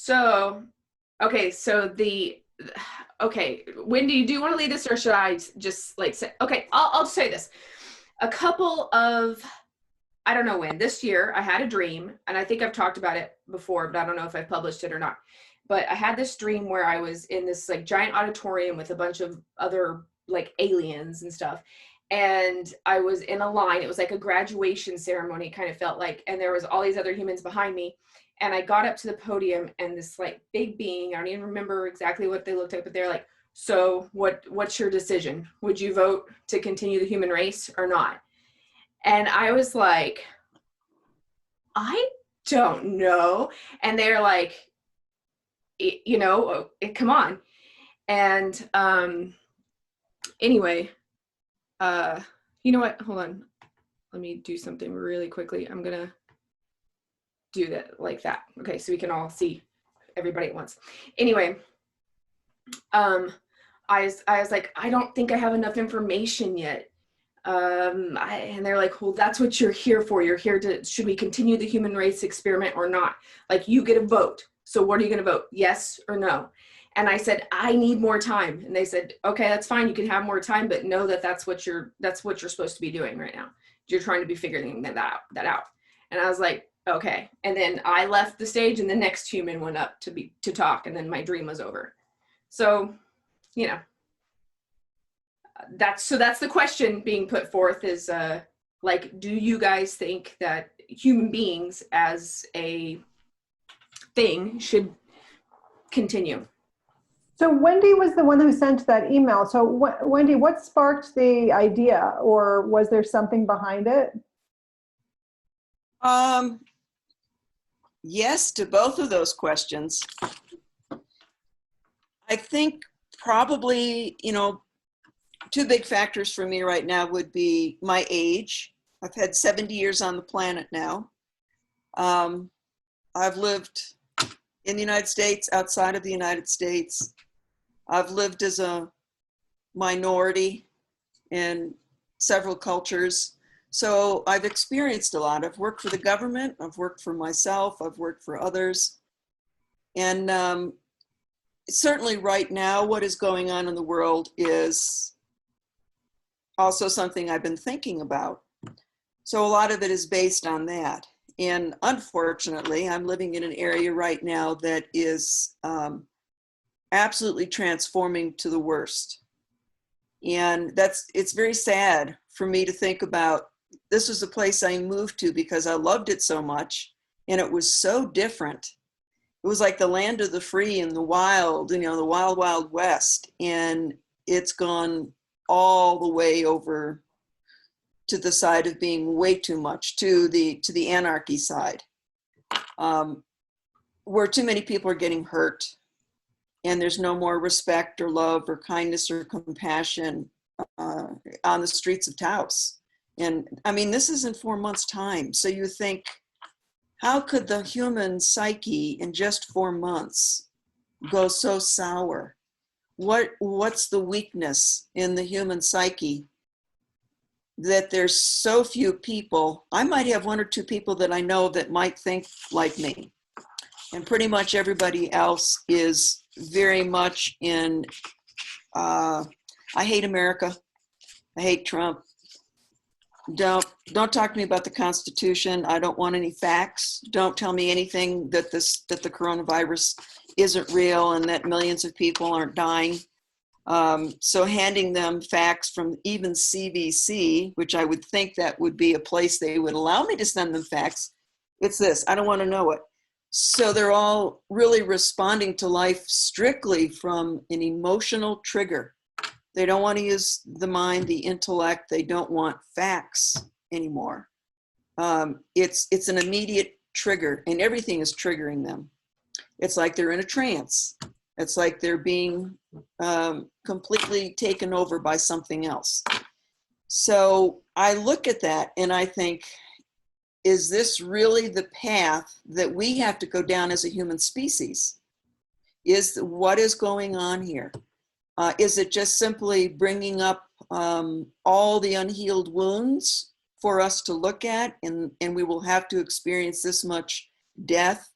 So, okay, okay, Wendy, do you want to lead this or should I just like say, okay, I'll just say this. A couple of, I don't know when, this year I had a dream, and I think I've talked about it before, but I don't know if I've published it or not. But I had this dream where I was in this like giant auditorium with a bunch of other like aliens and stuff. And I was in a line. It was like a graduation ceremony, kind of felt like, and there was all these other humans behind me. And I got up to the podium, and this like big being, I don't even remember exactly what they looked like, but they're like, so what's your decision? Would you vote to continue the human race or not? And I was like, I don't know. And they're like, come on. And anyway, you know what? Hold on. Let me do something really quickly. I'm going to do that like that. Okay, so we can all see everybody at once. Anyway, I was like, I don't think I have enough information yet. And they're like, well, that's what you're here for. You're here to, should we continue the human race experiment or not? Like, you get a vote. So what are you going to vote? Yes or no? And I said, I need more time. And they said, okay, that's fine. You can have more time, but know that that's what you're supposed to be doing right now. You're trying to be figuring that out. And I was like, okay. And then I left the stage, and the next human went up to talk. And then my dream was over. So, you know, that's the question being put forth is like, do you guys think that human beings as a thing should continue? So Wendy was the one who sent that email. So Wendy, what sparked the idea, or was there something behind it? Yes to both of those questions. I think probably, two big factors for me right now would be my age. I've had 70 years on the planet now. I've lived in the United States, outside of the United States. I've lived as a minority in several cultures. So I've experienced a lot. I've worked for the government, I've worked for myself, I've worked for others. And certainly right now, what is going on in the world is also something I've been thinking about. So a lot of it is based on that. And unfortunately, I'm living in an area right now that is absolutely transforming to the worst. And it's very sad for me to think about. This was a place I moved to because I loved it so much, and it was so different. It was like the land of the free and the wild, the wild, wild west. And it's gone all the way over to the side of being way too much, to the anarchy side, where too many people are getting hurt, and there's no more respect or love or kindness or compassion on the streets of Taos. And I mean, this is in 4 months' time. So you think, how could the human psyche in just 4 months go so sour? What's the weakness in the human psyche that there's so few people? I might have 1 or 2 people that I know that might think like me, and pretty much everybody else is very much in, I hate America, I hate Trump. Don't talk to me about the Constitution. I don't want any facts. Don't tell me anything that the coronavirus isn't real and that millions of people aren't dying. So handing them facts from even CBC, which I would think that would be a place they would allow me to send them facts. It's this, I don't want to know it. So they're all really responding to life strictly from an emotional trigger. They don't want to use the mind, the intellect. They don't want facts anymore. It's an immediate trigger, and everything is triggering them. It's like they're in a trance. It's like they're being completely taken over by something else. So I look at that and I think, is this really the path that we have to go down as a human species? What is going on here? Is it just simply bringing up all the unhealed wounds for us to look at, and we will have to experience this much death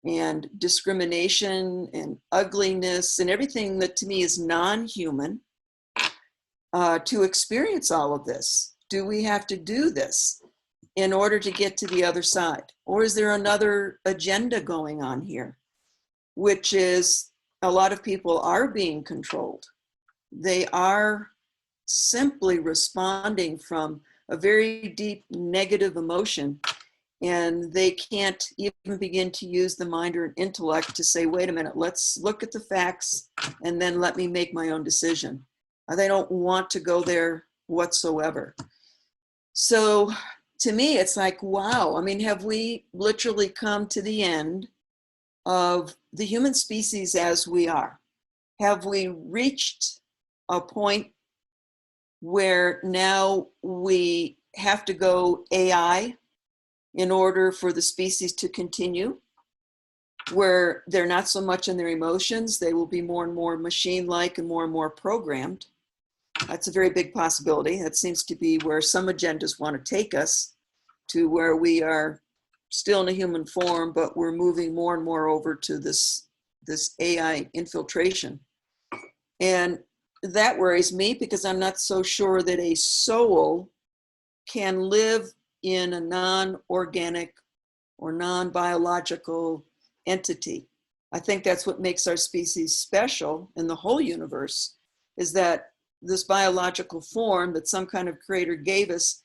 and discrimination and ugliness and everything that to me is non-human to experience all of this? Do we have to do this in order to get to the other side? Or is there another agenda going on here, which is a lot of people are being controlled. They are simply responding from a very deep negative emotion, and they can't even begin to use the mind or intellect to say, wait a minute, let's look at the facts and then let me make my own decision. They don't want to go there whatsoever. So to me, it's like, wow, I mean, have we literally come to the end of the human species as we are? Have we reached a point where now we have to go AI in order for the species to continue, where they're not so much in their emotions, they will be more and more machine-like and more programmed? That's a very big possibility. That seems to be where some agendas want to take us, to where we are still in a human form, but we're moving more and more over to this AI infiltration. And that worries me, because I'm not so sure that a soul can live in a non-organic or non-biological entity. I think that's what makes our species special in the whole universe, is that this biological form that some kind of creator gave us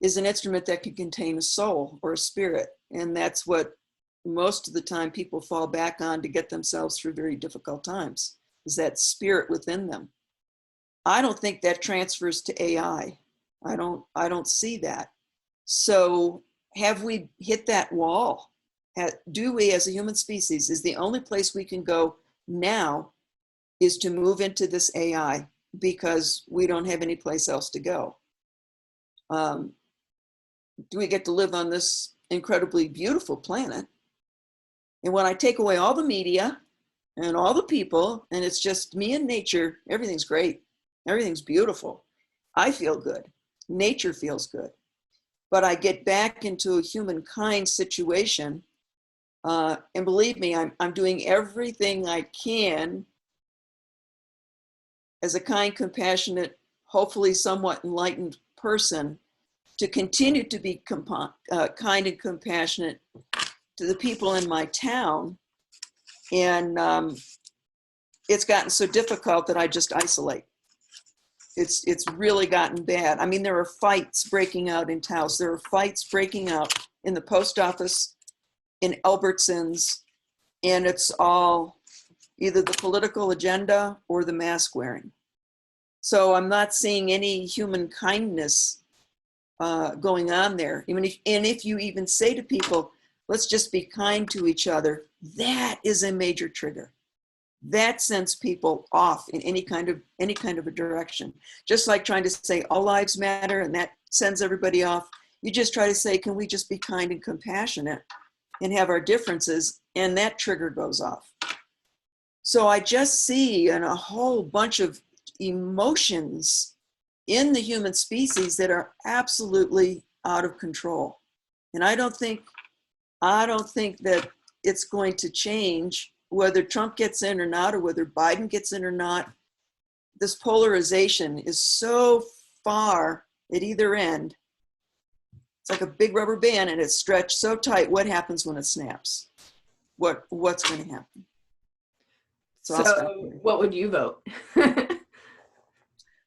is an instrument that can contain a soul or a spirit. And that's what most of the time people fall back on to get themselves through very difficult times, is that spirit within them. I don't think that transfers to AI. I don't see that. So have we hit that wall? Do we, as a human species, is the only place we can go now is to move into this AI, because we don't have any place else to go? Do we get to live on this incredibly beautiful planet? And when I take away all the media and all the people, and it's just me and nature, everything's great. Everything's beautiful. I feel good. Nature feels good. But I get back into a humankind situation. And believe me, I'm doing everything I can as a kind, compassionate, hopefully somewhat enlightened person to continue to be kind and compassionate to the people in my town. And it's gotten so difficult that I just isolate. It's really gotten bad. I mean, there are fights breaking out in Taos. There are fights breaking out in the post office, in Albertsons, and it's all either the political agenda or the mask wearing. So I'm not seeing any human kindness going on there. If you even say to people, let's just be kind to each other, that is a major trigger. That sends people off in any kind of a direction. Just like trying to say all lives matter, and that sends everybody off. You just try to say, can we just be kind and compassionate and have our differences, and that trigger goes off. So I just see a whole bunch of emotions in the human species that are absolutely out of control. And I don't think that it's going to change whether Trump gets in or not, or whether Biden gets in or not. This polarization is so far at either end. It's like a big rubber band, and it's stretched so tight. What happens when it snaps? What's going to happen? So what would you vote?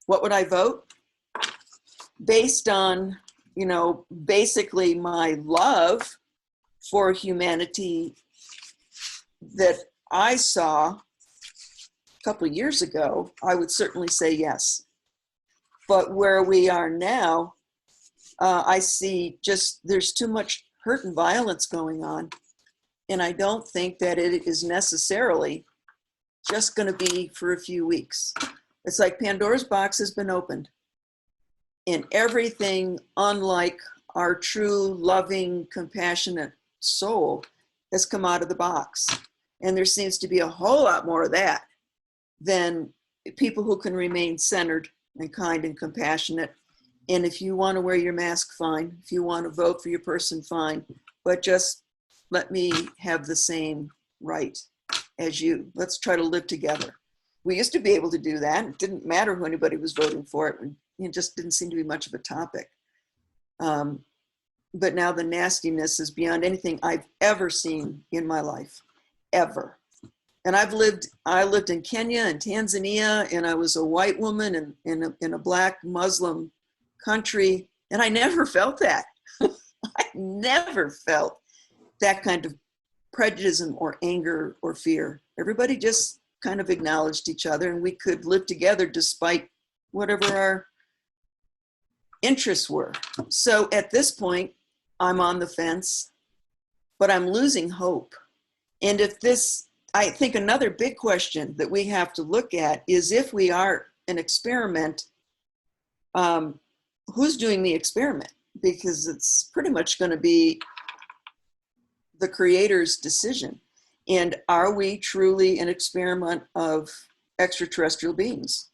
What would I vote? Based on, basically my love for humanity that I saw a couple of years ago, I would certainly say yes. But where we are now, I see there's too much hurt and violence going on. And I don't think that it is necessarily just going to be for a few weeks. It's like Pandora's box has been opened. And everything unlike our true, loving, compassionate soul has come out of the box. And there seems to be a whole lot more of that than people who can remain centered and kind and compassionate. And if you want to wear your mask, fine. If you want to vote for your person, fine. But just let me have the same right as you. Let's try to live together. We used to be able to do that. It didn't matter who anybody was voting for. It just didn't seem to be much of a topic. But now the nastiness is beyond anything I've ever seen in my life, ever. And I lived in Kenya and Tanzania, and I was a white woman in a black Muslim country, and I never felt that. I never felt that kind of prejudice or anger or fear. Everybody just kind of acknowledged each other, and we could live together despite whatever our interests were. So at this point, I'm on the fence, but I'm losing hope. And I think another big question that we have to look at is, if we are an experiment, who's doing the experiment? Because it's pretty much going to be the creator's decision. And are we truly an experiment of extraterrestrial beings?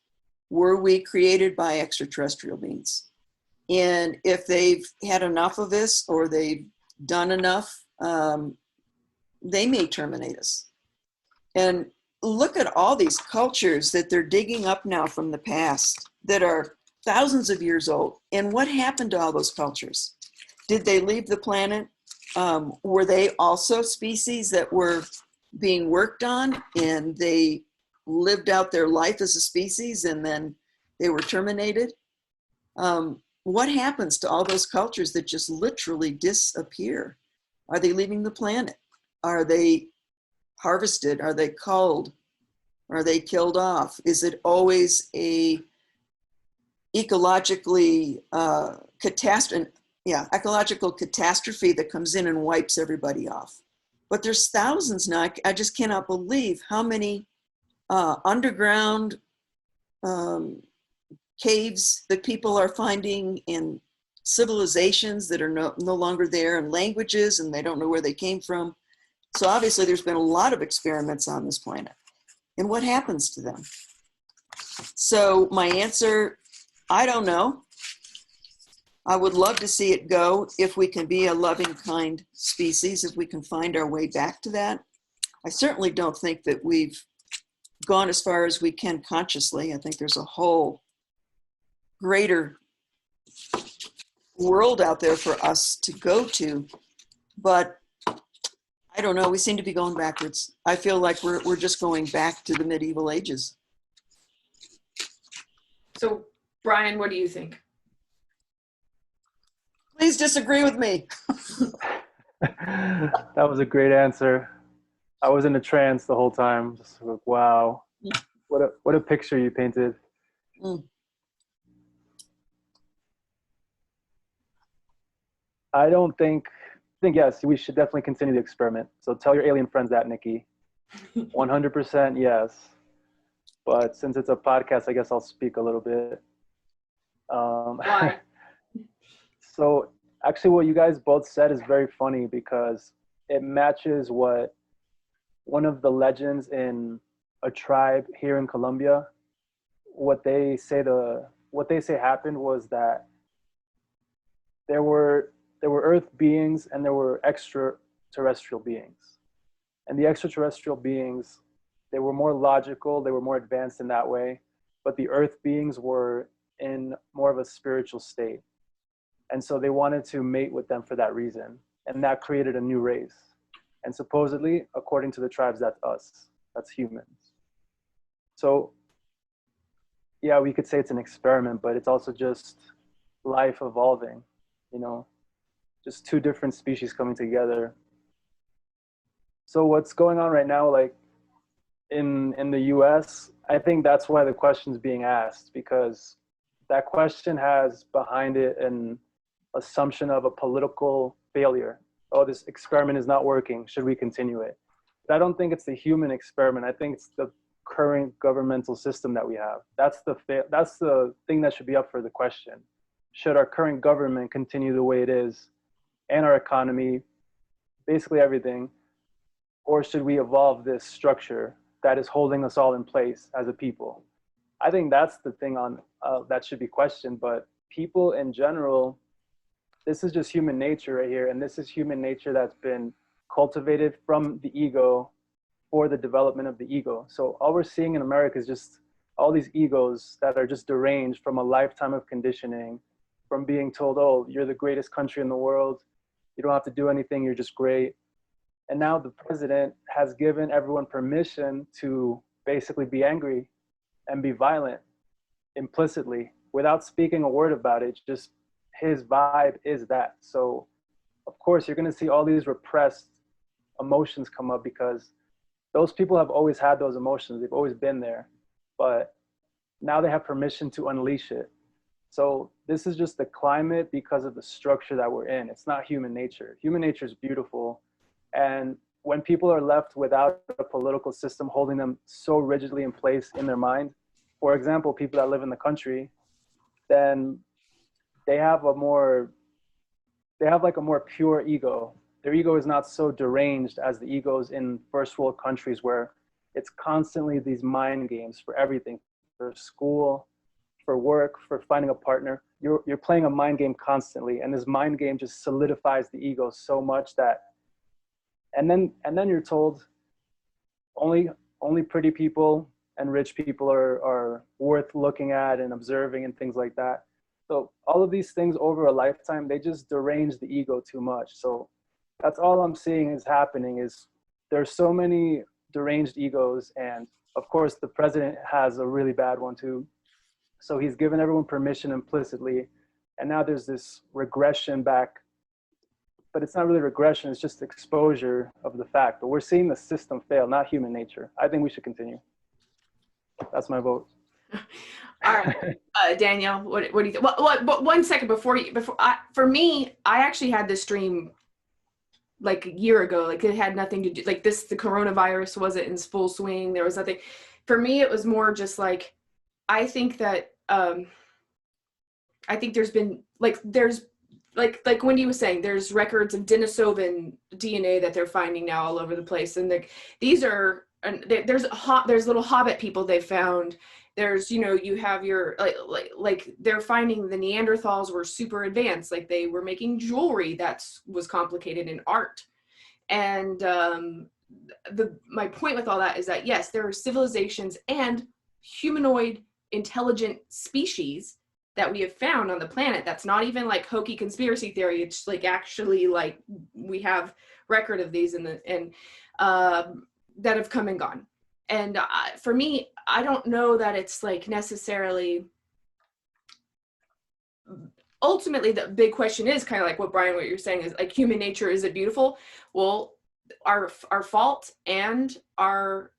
Were we created by extraterrestrial beings? And if they've had enough of this, or they've done enough, they may terminate us. And look at all these cultures that they're digging up now from the past that are thousands of years old. And what happened to all those cultures? Did they leave the planet? Were they also species that were being worked on, and they lived out their life as a species and then they were terminated? What happens to all those cultures that just literally disappear? Are they leaving the planet? Are they harvested? Are they culled? Are they killed off? Is it always a ecologically ecological catastrophe that comes in and wipes everybody off? But there's thousands now. I just cannot believe how many underground caves that people are finding in civilizations that are no longer there, and languages, and they don't know where they came from. So obviously there's been a lot of experiments on this planet. And what happens to them? So my answer, I don't know. I would love to see it go, if we can be a loving, kind species, if we can find our way back to that. I certainly don't think that we've gone as far as we can consciously. I think there's a whole greater world out there for us to go to. But I don't know, we seem to be going backwards. I feel like we're just going back to the medieval ages. So, Bryan, what do you think? Please disagree with me. That was a great answer. I was in a trance the whole time. Just like, wow, what a picture you painted. Mm. I think yes, we should definitely continue the experiment. So tell your alien friends that, Nikki. 100% yes. But since it's a podcast, I guess I'll speak a little bit. Why? So actually what you guys both said is very funny, because it matches what one of the legends in a tribe here in Colombia, what they say happened was that there were earth beings and there were extraterrestrial beings. And the extraterrestrial beings, they were more logical, they were more advanced in that way, but the earth beings were in more of a spiritual state. And so they wanted to mate with them for that reason. And that created a new race. And supposedly, according to the tribes, that's us, that's humans. So yeah, we could say it's an experiment, but it's also just life evolving, just two different species coming together. So what's going on right now, like in the US, I think that's why the question's being asked, because that question has behind it an assumption of a political failure. Oh, this experiment is not working. Should we continue it? But I don't think it's the human experiment. I think it's the current governmental system that we have. That's the thing that should be up for the question. Should our current government continue the way it is, and our economy, basically everything, or should we evolve this structure that is holding us all in place as a people? I think that's the thing that should be questioned. But people in general, this is just human nature right here, and this is human nature that's been cultivated from the ego for the development of the ego. So all we're seeing in America is just all these egos that are just deranged from a lifetime of conditioning, from being told, oh, you're the greatest country in the world, you don't have to do anything, you're just great. And now the president has given everyone permission to basically be angry and be violent implicitly without speaking a word about it. Just his vibe is that. So of course you're going to see all these repressed emotions come up, because those people have always had those emotions. They've always been there, but now they have permission to unleash it. So this is just the climate because of the structure that we're in. It's not human nature. Human nature is beautiful. And when people are left without a political system holding them so rigidly in place in their mind, for example, people that live in the country, then they have like a more pure ego. Their ego is not so deranged as the egos in first world countries, where it's constantly these mind games for everything, for school, for work, for finding a partner. You're playing a mind game constantly, and this mind game just solidifies the ego so much that, and then you're told only pretty people and rich people are worth looking at and observing and things like that. So all of these things over a lifetime, they just derange the ego too much. So that's all I'm seeing is happening, is there's so many deranged egos, and of course the president has a really bad one too. So he's given everyone permission implicitly, and now there's this regression back, but it's not really regression, it's just exposure of the fact. But we're seeing the system fail, not human nature. I think we should continue. That's my vote. All right, Danielle, what do you think? Well, 1 second for me, I actually had this dream like a year ago. Like it had nothing to do, like the coronavirus wasn't in full swing. There was nothing. For me, it was more just like, I think that, I think there's been like Wendy was saying, there's records of Denisovan DNA that they're finding now all over the place. And these are, there's little hobbit people they found. There's, you have your, like they're finding the Neanderthals were super advanced. Like they were making jewelry that was complicated in art. And my point with all that is that, yes, there are civilizations and humanoid intelligent species that we have found on the planet. That's not even like hokey conspiracy theory. It's like actually like we have record of these and that have come and gone. And for me, I don't know that it's like necessarily, ultimately the big question is kind of like what Bryan, what you're saying is like human nature, is it beautiful? Well, our fault and our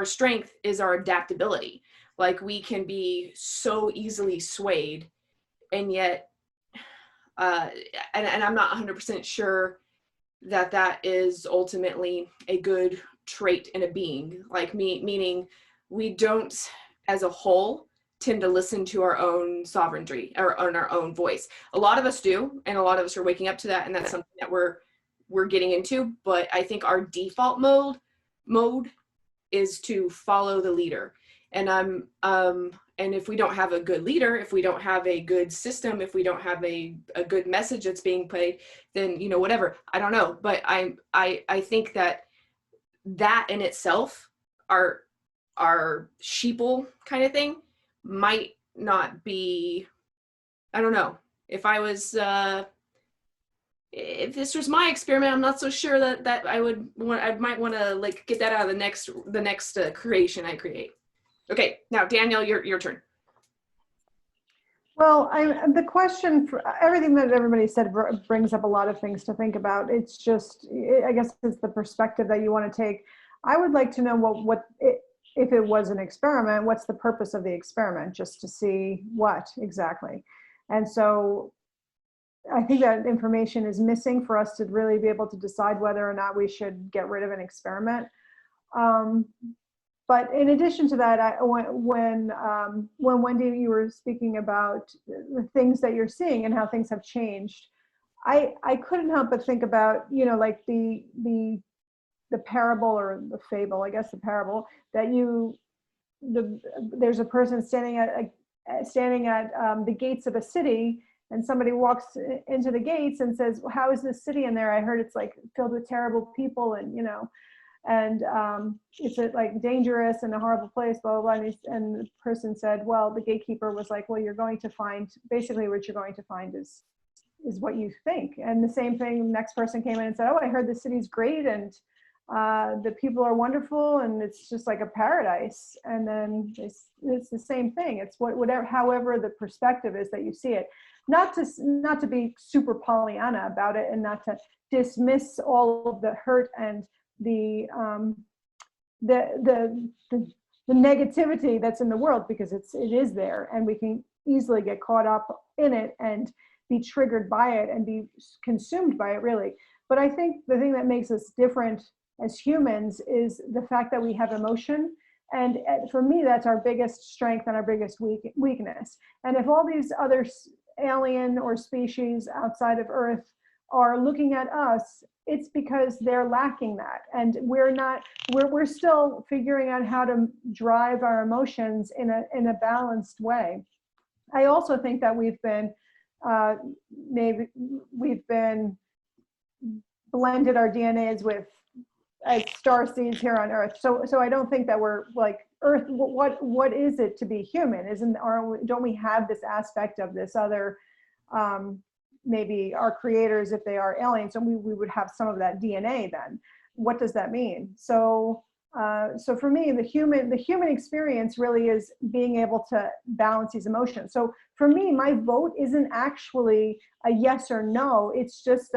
strength is our adaptability. Like we can be so easily swayed, and yet, and I'm not 100% sure that is ultimately a good trait in a being. Like meaning we don't, as a whole, tend to listen to our own sovereignty or on our own voice. A lot of us do, and a lot of us are waking up to that, and that's something that we're getting into. But I think our default mode is to follow the leader. And and if we don't have a good leader, if we don't have a good system, if we don't have a good message that's being played, then whatever. I don't know, but I think that in itself, our sheeple kind of thing might not be. I don't know. If this was my experiment, I'm not so sure that I might want to like get that out of the next creation I create. Okay, now Danielle, your turn. Well, the question for everything that everybody said brings up a lot of things to think about. It's just, I guess it's the perspective that you want to take. I would like to know if it was an experiment, what's the purpose of the experiment, just to see what exactly. And so I think that information is missing for us to really be able to decide whether or not we should get rid of an experiment. But in addition to that, when Wendy, you were speaking about the things that you're seeing and how things have changed, I couldn't help but think about, like the parable or the fable, I guess the parable, that there's a person standing at the gates of a city, and somebody walks into the gates and says, well, how is this city in there? I heard it's like filled with terrible people, and And is it like dangerous and a horrible place, blah, blah, blah. And the person said, well, the gatekeeper was like, well, you're going to find, basically what you're going to find is what you think. And the same thing, next person came in and said, oh, I heard the city's great and the people are wonderful and it's just like a paradise. And then it's the same thing. It's whatever, however the perspective is that you see it. Not to be super Pollyanna about it and not to dismiss all of the hurt and the negativity that's in the world, because it is there, and we can easily get caught up in it and be triggered by it and be consumed by it, really. But I think the thing that makes us different as humans is the fact that we have emotion. And for me, that's our biggest strength and our biggest weakness. And if all these other alien or species outside of Earth are looking at us, it's because they're lacking that. And we're still figuring out how to drive our emotions in a balanced way. I also think that we've been blended our DNAs with as star seeds here on Earth. So I don't think that we're like Earth. What is it to be human? Don't we have this aspect of this other, maybe our creators, if they are aliens, and we would have some of that DNA then. What does that mean? So for me, the human experience really is being able to balance these emotions. So for me, my vote isn't actually a yes or no. It's just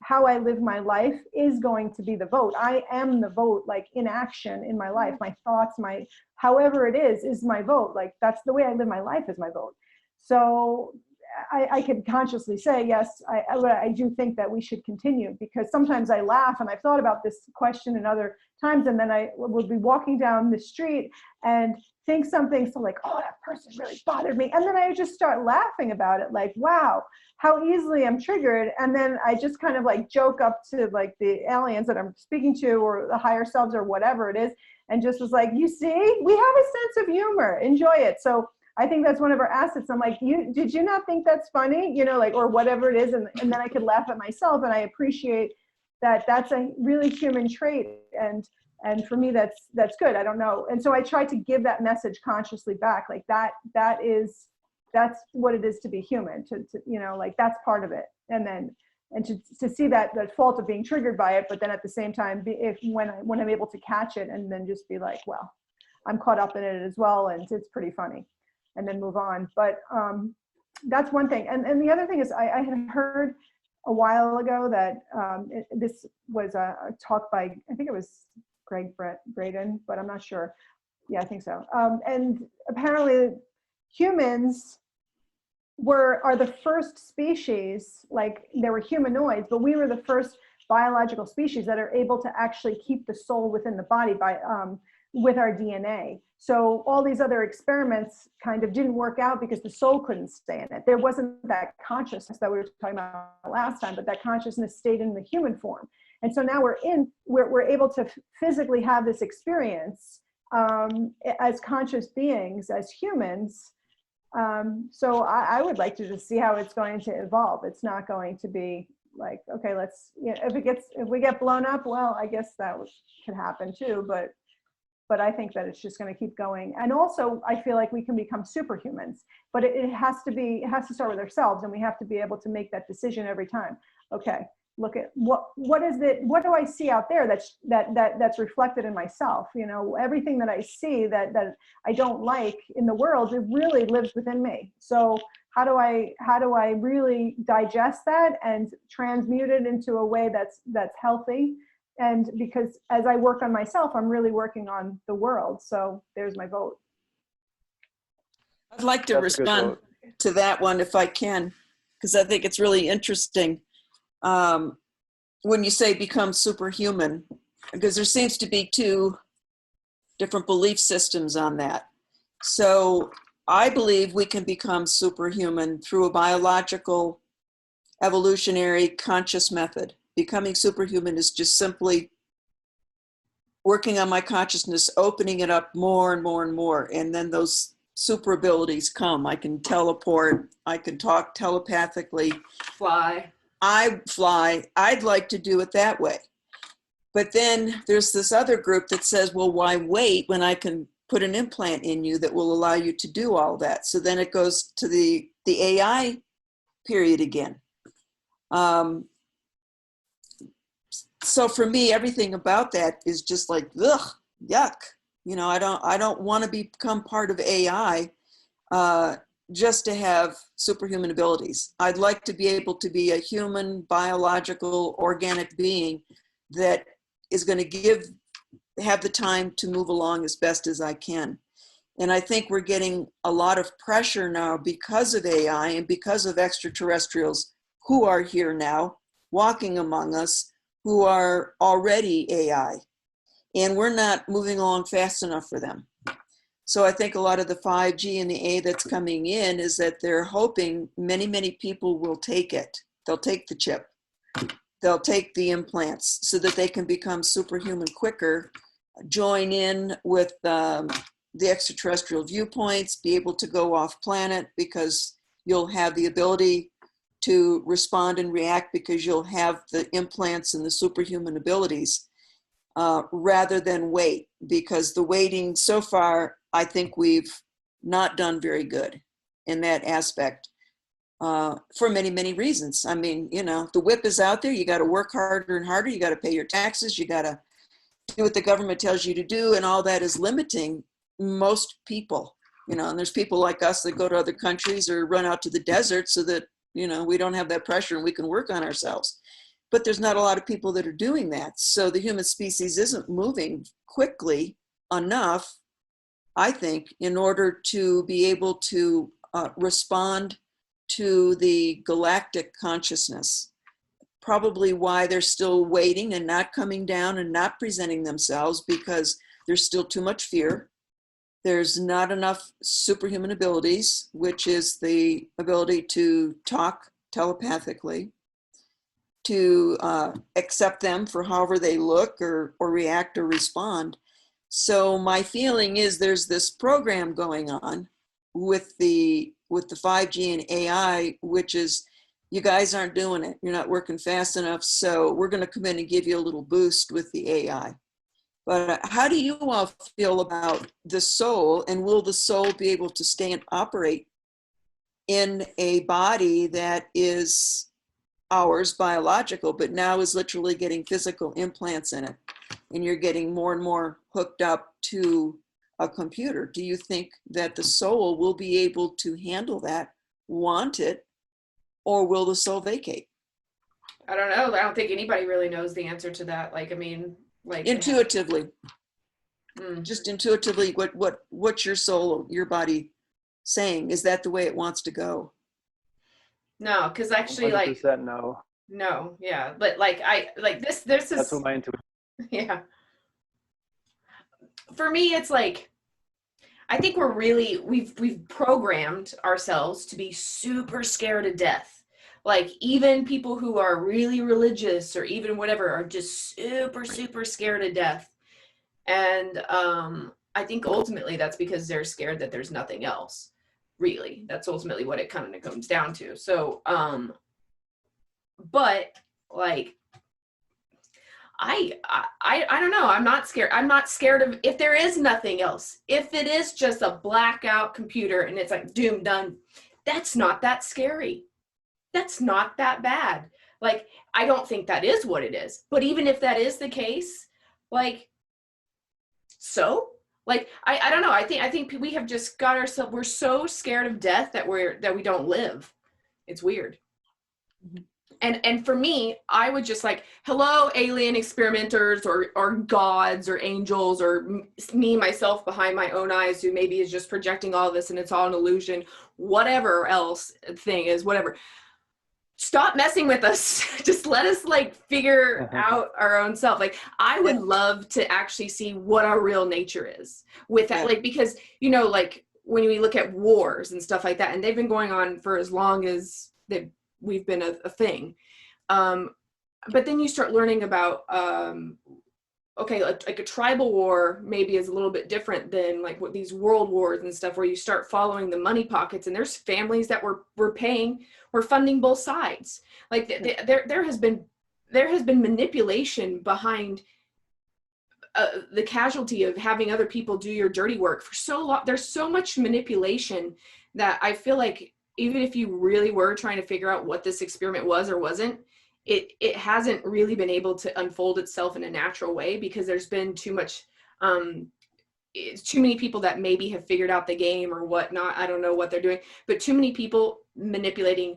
how I live my life is going to be the vote. I am the vote, like in action in my life. My thoughts, however it is my vote. Like that's the way I live my life is my vote. So I could consciously say, yes, I do think that we should continue, because sometimes I laugh, and I've thought about this question in other times, and then I would be walking down the street and think something so like, oh, that person really bothered me. And then I would just start laughing about it, like, wow, how easily I'm triggered. And then I just kind of like joke up to like the aliens that I'm speaking to, or the higher selves, or whatever it is, and just was like, you see, we have a sense of humor, enjoy it. So I think that's one of our assets. I'm like, did you not think that's funny? Like, or whatever it is. And then I could laugh at myself, and I appreciate that that's a really human trait. And for me, that's good. I don't know. And so I try to give that message consciously back. Like that's what it is to be human, to like that's part of it. And to see that fault of being triggered by it, but then at the same time, when I'm able to catch it and then just be like, well, I'm caught up in it as well, and it's pretty funny, and then move on. But that's one thing. And the other thing is I had heard a while ago that this was a talk by, I think it was Greg Braden, but I'm not sure. Yeah, I think so. And apparently humans are the first species, like there were humanoids, but we were the first biological species that are able to actually keep the soul within the body with our DNA. So all these other experiments kind of didn't work out because the soul couldn't stay in it. There wasn't that consciousness that we were talking about last time, but that consciousness stayed in the human form. And so now we're able to physically have this experience as conscious beings, as humans. So I would like to just see how it's going to evolve. It's not going to be like, okay, let's, if we get blown up, well, I guess that could happen too, but I think that it's just going to keep going. And also I feel like we can become superhumans, but it has to start with ourselves, and we have to be able to make that decision every time. Okay, look at what do I see out there that's reflected in myself? Everything that I see that I don't like in the world, it really lives within me. So how do I really digest that and transmute it into a way that's healthy? And because as I work on myself, I'm really working on the world. So there's my vote. I'd like to respond to that one if I can, because I think it's really interesting. When you say become superhuman, because there seems to be two different belief systems on that. So I believe we can become superhuman through a biological, evolutionary, conscious method. Becoming superhuman is just simply working on my consciousness, opening it up more and more and more. And then those super abilities come. I can teleport, I can talk telepathically. Fly. I fly. I'd like to do it that way. But then there's this other group that says, well, why wait when I can put an implant in you that will allow you to do all that? So then it goes to the AI period again. So for me, everything about that is just like, ugh, yuck. You know, I don't want to become part of AI just to have superhuman abilities. I'd like to be able to be a human, biological, organic being that is going to have the time to move along as best as I can. And I think we're getting a lot of pressure now because of AI and because of extraterrestrials who are here now, walking among us, who are already AI. And we're not moving along fast enough for them. So I think a lot of the 5G and the A that's coming in is that they're hoping many, many people will take it. They'll take the chip. They'll take the implants so that they can become superhuman quicker, join in with the extraterrestrial viewpoints, be able to go off planet because you'll have the ability to respond and react because you'll have the implants and the superhuman abilities, rather than wait, because the waiting so far, I think we've not done very good in that aspect, for many, many reasons. I mean, you know, the whip is out there. You got to work harder and harder. You got to pay your taxes. You got to do what the government tells you to do. And all that is limiting most people, you know, and there's people like us that go to other countries or run out to the desert so that, you know, we don't have that pressure and we can work on ourselves. But there's not a lot of people that are doing that. So the human species isn't moving quickly enough, I think, in order to be able to respond to the galactic consciousness. Probably why they're still waiting and not coming down and not presenting themselves, because there's still too much fear. There's not enough superhuman abilities, which is the ability to talk telepathically, to accept them for however they look or react or respond. So my feeling is there's this program going on with the 5G and AI, which is, you guys aren't doing it. You're not working fast enough. So we're going to come in and give you a little boost with the AI. But how do you all feel about the soul, and will the soul be able to stay and operate in a body that is ours, biological, but now is literally getting physical implants in it, and you're getting more and more hooked up to a computer? Do you think that the soul will be able to handle that, want it, or will the soul vacate? I don't know. I don't think anybody really knows the answer to that. Like, I mean, like intuitively, just intuitively, what's your soul, your body saying? Is that the way it wants to go? No, because actually, 100% like, no. yeah, but like this is, That's what my intuition. yeah. For me, it's like, I think we've programmed ourselves to be super scared of death. Like, even people who are really religious or even whatever are just super, super scared of death. And I think ultimately that's because they're scared that there's nothing else. Really, that's ultimately what it kind of comes down to. So, but like, I don't know. I'm not scared. I'm not scared of if there is nothing else. If it is just a blackout computer and it's like doom done, that's not that scary. That's not that bad. Like, I don't think that is what it is. But even if that is the case, like, so like, I don't know. I think we have just got ourselves, we're so scared of death that we don't live. It's weird. And for me, I would just like, hello, alien experimenters or gods or angels or me, myself behind my own eyes, who maybe is just projecting all this and it's all an illusion, whatever else thing is, whatever. Stop messing with us. Just let us like figure out our own self. Like, I would love to actually see what our real nature is with that. Like, because, you know, like when we look at wars and stuff like that, and they've been going on for as long as we've been a thing. But then you start learning about, okay, like a tribal war maybe is a little bit different than like what these world wars and stuff, where you start following the money pockets, and there's families that we're funding both sides. Like there has been manipulation behind the casualty of having other people do your dirty work for so long. There's so much manipulation that I feel like even if you really were trying to figure out what this experiment was or wasn't, it hasn't really been able to unfold itself in a natural way, because there's been too much, it's too many people that maybe have figured out the game or whatnot. I don't know what they're doing, but too many people manipulating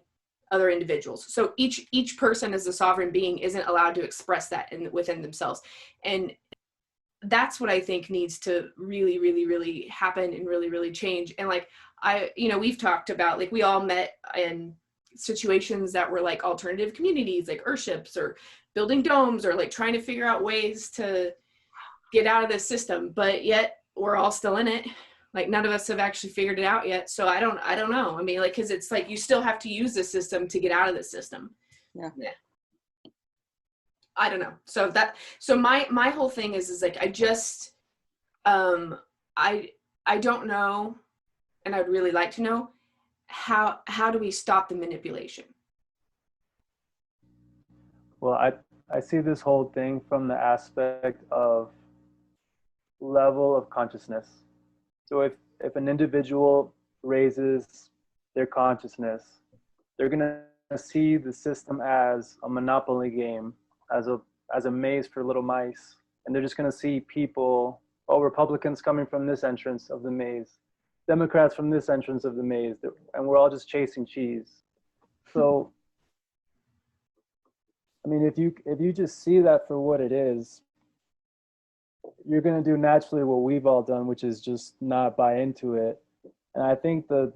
other individuals. So each person as a sovereign being isn't allowed to express that within themselves. And that's what I think needs to really, really, really happen and really, really change. And like, we've talked about, like, we all met in situations that were like alternative communities, like earthships or building domes, or like trying to figure out ways to get out of this system, but yet we're all still in it. Like, none of us have actually figured it out yet. So I don't know. I mean, like, cause it's like, you still have to use the system to get out of the system. Yeah. I don't know. So my whole thing is like, I just, I don't know. And I'd really like to know how do we stop the manipulation? Well, I see this whole thing from the aspect of level of consciousness. So if an individual raises their consciousness, they're going to see the system as a monopoly game, as a maze for little mice. And they're just going to see people, Republicans coming from this entrance of the maze, Democrats from this entrance of the maze, and we're all just chasing cheese. So, I mean, if you just see that for what it is, you're going to do naturally what we've all done, which is just not buy into it. And I think the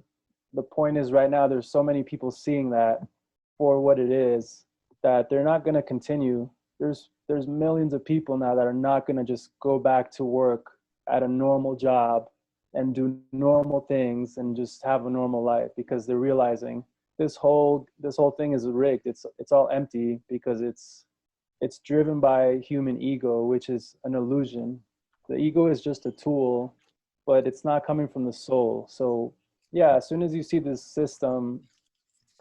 point is, right now there's so many people seeing that for what it is that they're not going to continue. There's millions of people now that are not going to just go back to work at a normal job and do normal things and just have a normal life, because they're realizing this whole thing is rigged. It's all empty, because it's driven by human ego, which is an illusion. The ego is just a tool, but it's not coming from the soul. So yeah, as soon as you see this system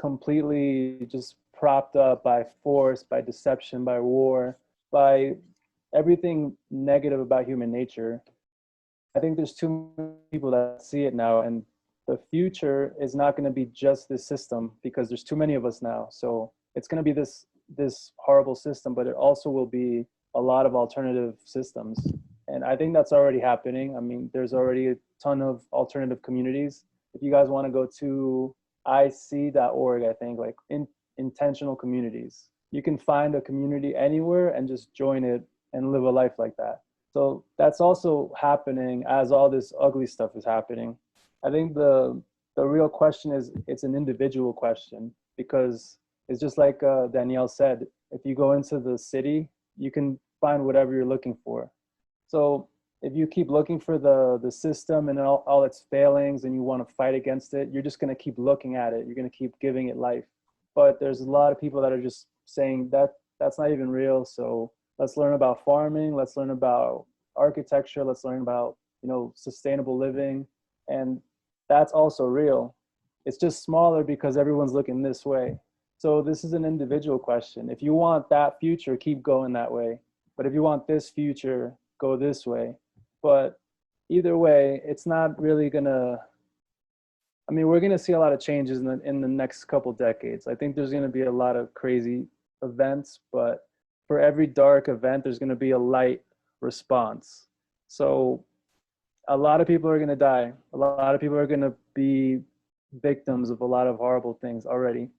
completely just propped up by force, by deception, by war, by everything negative about human nature, I think there's too many people that see it now, and the future is not going to be just this system, because there's too many of us now. So it's going to be this horrible system, but it also will be a lot of alternative systems. And I think that's already happening. I mean, there's already a ton of alternative communities. If you guys want to go to ic.org, I think, like intentional communities, you can find a community anywhere and just join it and live a life like that. So that's also happening as all this ugly stuff is happening. I think the real question is, it's an individual question, because it's just like Danielle said, if you go into the city, you can find whatever you're looking for. So if you keep looking for the system and all its failings, and you want to fight against it, you're just going to keep looking at it. You're going to keep giving it life. But there's a lot of people that are just saying that that's not even real. So let's learn about farming. Let's learn about architecture. Let's learn about, sustainable living. And that's also real. It's just smaller because everyone's looking this way. So this is an individual question. If you want that future, keep going that way. But if you want this future, go this way. But either way, it's not really gonna, we're gonna see a lot of changes in the next couple decades. I think there's gonna be a lot of crazy events, but for every dark event, there's gonna be a light response. So a lot of people are gonna die. A lot of people are gonna be victims of a lot of horrible things already.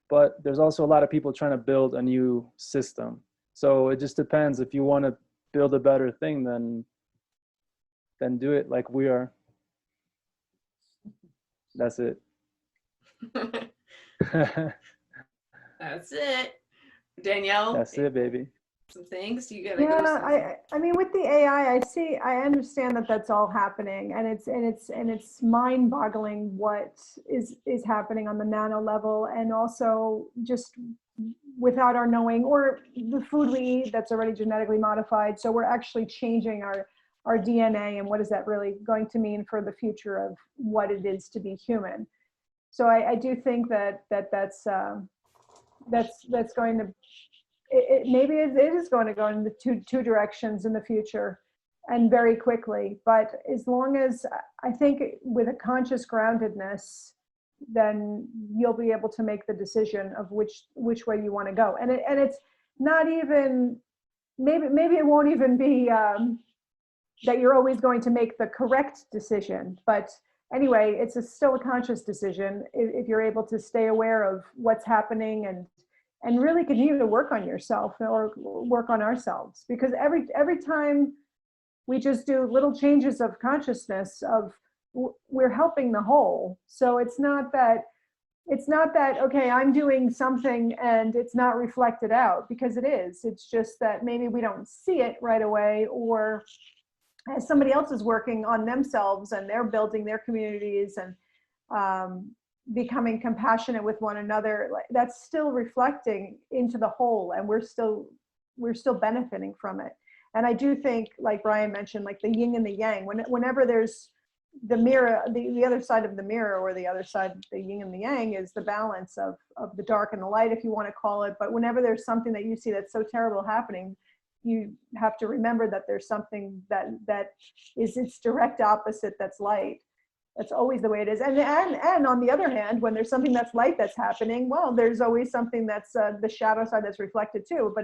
But there's also a lot of people trying to build a new system. So it just depends. If you want to build a better thing, then do it like we are. That's it. That's it. Danielle? That's it, baby. Some things you gotta I mean, with the AI, I understand that that's all happening, and it's mind-boggling what is happening on the nano level, and also just without our knowing, or the food we eat that's already genetically modified. So we're actually changing our DNA, and what is that really going to mean for the future of what it is to be human? So I do think that's going to, maybe it is going to go in the two directions in the future. and very quickly. But as long as, I think with a conscious groundedness, then you'll be able to make the decision of which way you want to go. And it's not even, maybe it won't even be that you're always going to make the correct decision. But anyway, it's still a conscious decision if you're able to stay aware of what's happening and really continue to work on yourself or work on ourselves. Because every time we just do little changes of consciousness, we're helping the whole. So it's not that, okay, I'm doing something and it's not reflected out, because it is. It's just that maybe we don't see it right away, or as somebody else is working on themselves and they're building their communities and becoming compassionate with one another, that's still reflecting into the whole, and we're still benefiting from it. And I do think, like Bryan mentioned, like the yin and the yang, whenever there's the mirror, the other side of the mirror, or the other side of the yin and the yang, is the balance of the dark and the light, if you want to call it. But whenever there's something that you see that's so terrible happening, you have to remember that there's something that is its direct opposite, that's light. That's always the way it is. And on the other hand, when there's something that's light that's happening, well, there's always something that's the shadow side that's reflected too.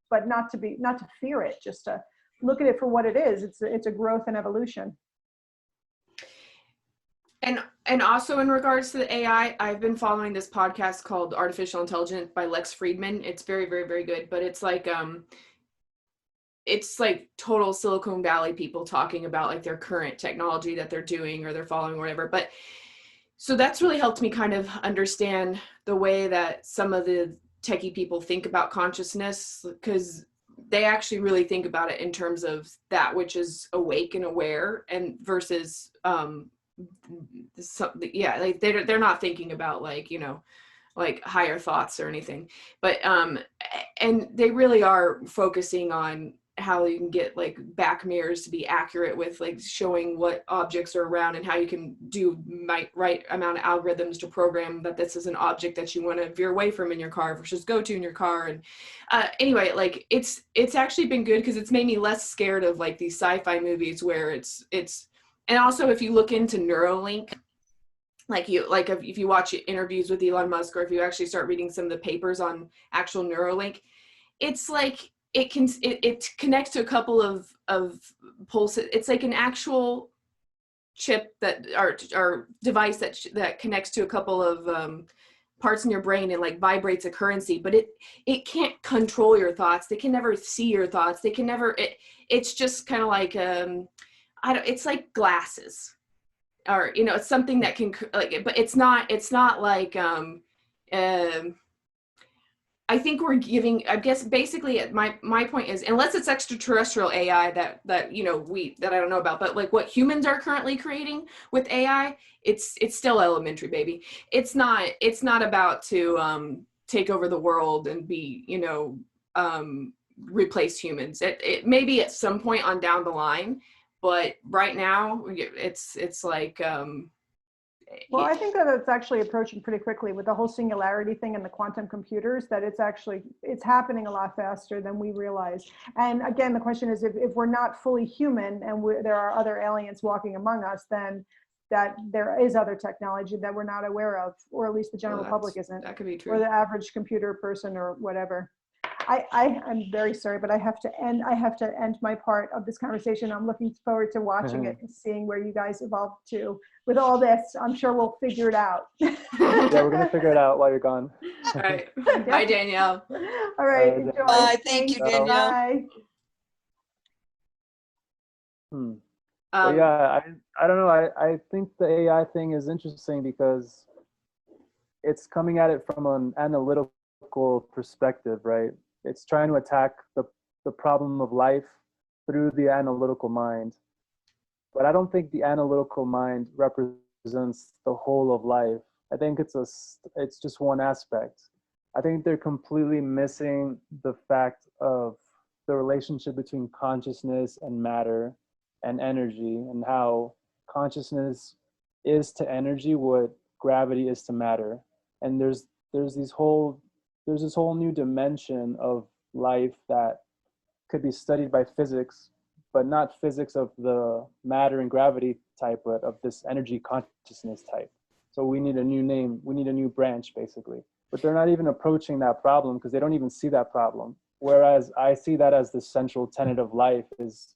But not to fear it, just to look at it for what it is. It's a growth and evolution. And also in regards to the AI, I've been following this podcast called Artificial Intelligence by Lex Friedman. It's very, very, very good, but it's like total Silicon Valley people talking about like their current technology that they're doing or they're following or whatever. But so that's really helped me kind of understand the way that some of the techie people think about consciousness, because they actually really think about it in terms of that which is awake and aware, and versus like they're not thinking about like, you know, like higher thoughts or anything, but and they really are focusing on how you can get like back mirrors to be accurate with like showing what objects are around, and how you can do right amount of algorithms to program that this is an object that you want to veer away from in your car versus go to in your car. And anyway, like it's actually been good, because it's made me less scared of like these sci-fi movies where it's and also if you look into Neuralink, if you watch interviews with Elon Musk, or if you actually start reading some of the papers on actual Neuralink, it's like it connects to a couple of pulses. It's like an actual chip that or device that connects to a couple of parts in your brain and like vibrates a currency, but it can't control your thoughts. They can never see your thoughts. They can never. It's just kind of like it's like glasses, or you know, it's something that can like, but it's not like I think we're giving, I guess basically my point is, unless it's extraterrestrial AI that you know that I don't know about, but like what humans are currently creating with AI, it's still elementary, baby. It's not about to take over the world and be, you know, replace humans. It maybe at some point on down the line, but right now it's like Well, I think that it's actually approaching pretty quickly with the whole singularity thing and the quantum computers, that it's happening a lot faster than we realize. And again, the question is, if we're not fully human and there are other aliens walking among us, then that there is other technology that we're not aware of, or at least the general public isn't. That could be true. Or the average computer person or whatever. I'm very sorry, but I have to end my part of this conversation. I'm looking forward to watching it and seeing where you guys evolve to. With all this, I'm sure we'll figure it out. Yeah, we're gonna figure it out while you're gone. All right. Bye, Danielle. All right. Enjoy. Bye. Thank you, Danielle. Bye. But yeah, I don't know. I think the AI thing is interesting because it's coming at it from an analytical perspective, right? It's trying to attack the problem of life through the analytical mind. But I don't think the analytical mind represents the whole of life. I think it's just one aspect. I think they're completely missing the fact of the relationship between consciousness and matter and energy, and how consciousness is to energy what gravity is to matter. And there's this whole new dimension of life that could be studied by physics, but not physics of the matter and gravity type, but of this energy consciousness type. So we need a new name. We need a new branch, basically. But they're not even approaching that problem because they don't even see that problem. Whereas I see that as the central tenet of life is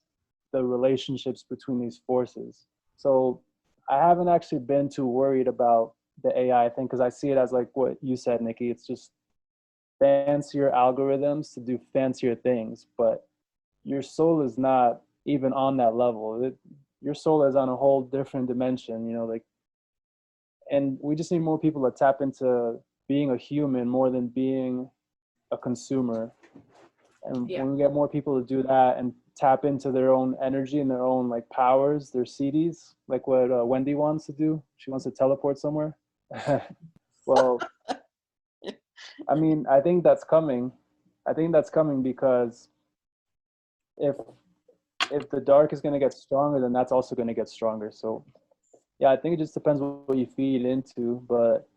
the relationships between these forces. So I haven't actually been too worried about the AI thing because I see it as like what you said, Nikki. It's just fancier algorithms to do fancier things, but your soul is not even on that level. Your soul is on a whole different dimension, like, and we just need more people to tap into being a human more than being a consumer. And when we get more people to do that and tap into their own energy and their own like powers, their CDs, like what Wendy wants to do. She wants to teleport somewhere. Well, I mean, I think that's coming. I think that's coming because if the dark is going to get stronger, then that's also going to get stronger. So yeah, I think it just depends what you feed into. But